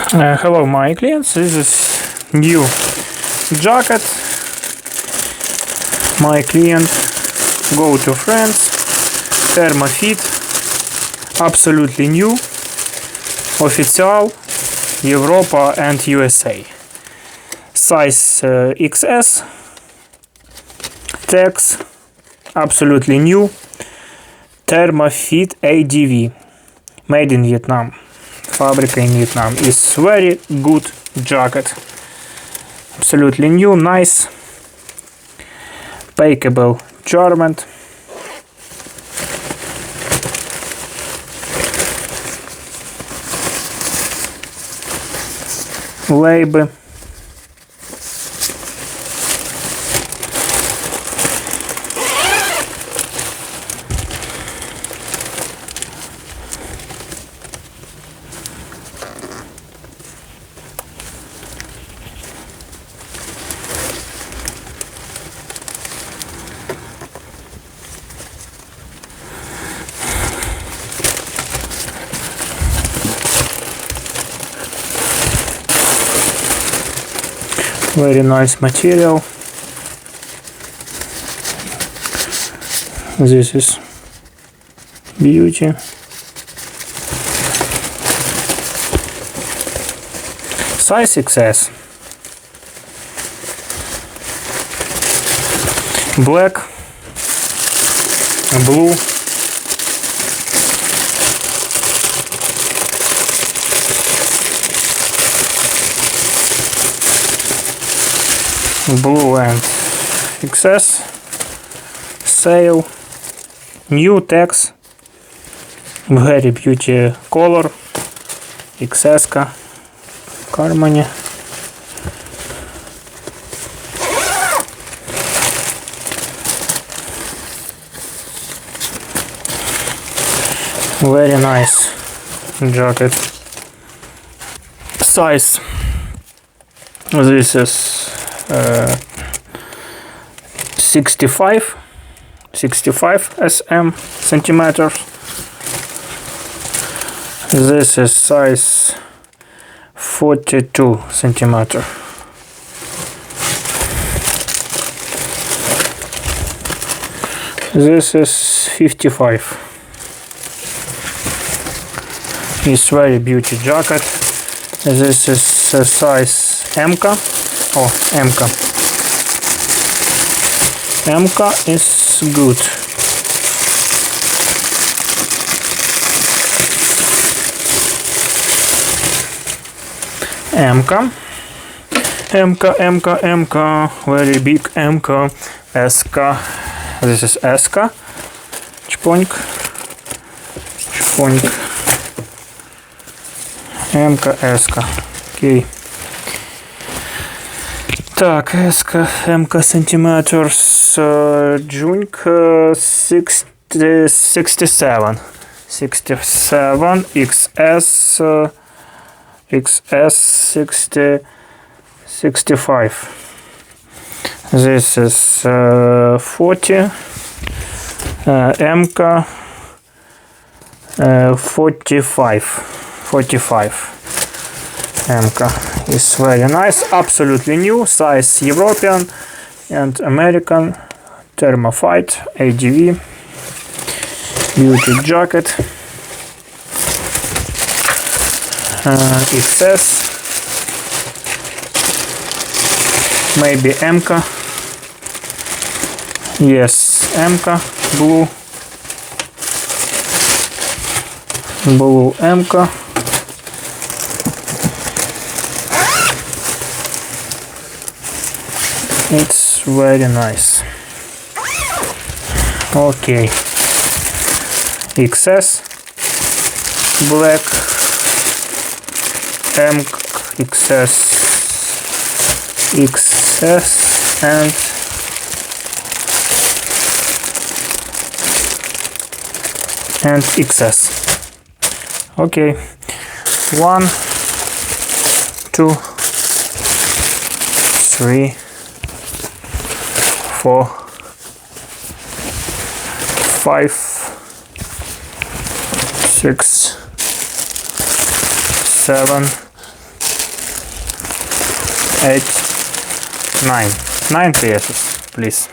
Hello my clients, this is new jacket. My client go to France, Thermofit, absolutely new, official, Europa and USA. Size XS, tags, absolutely new, Thermofit ADV, made in Vietnam. Fabric in Vietnam. Is very good jacket, absolutely new, nice, packable garment. Label. Very nice material. This is beauty. Size XS. Black, blue, blue and XS, sale, new tags, very beauty color, XS кармане. Very nice jacket. Size, this is 65 centimeters. This is size 42 centimeter. This is 55. It's very beauty jacket. This is size MK. Oh, MK. MK is good. MK, very big MK, SK, this is SK, чпоньк, MK, SK, окей. Так, SK, MK centimeters, джуньк, 67, XS 65. This is 40. MK 45. MK is very nice, absolutely new, size European and American, Thermofit ADV, beauty jacket. XS, maybe MK, yes, MK, blue MK, it's very nice. Okay, XS, black, XS and XS. Okay, 1, 2, 3, 4, 5, 6, 7, 8, 9. 9 pieces, please.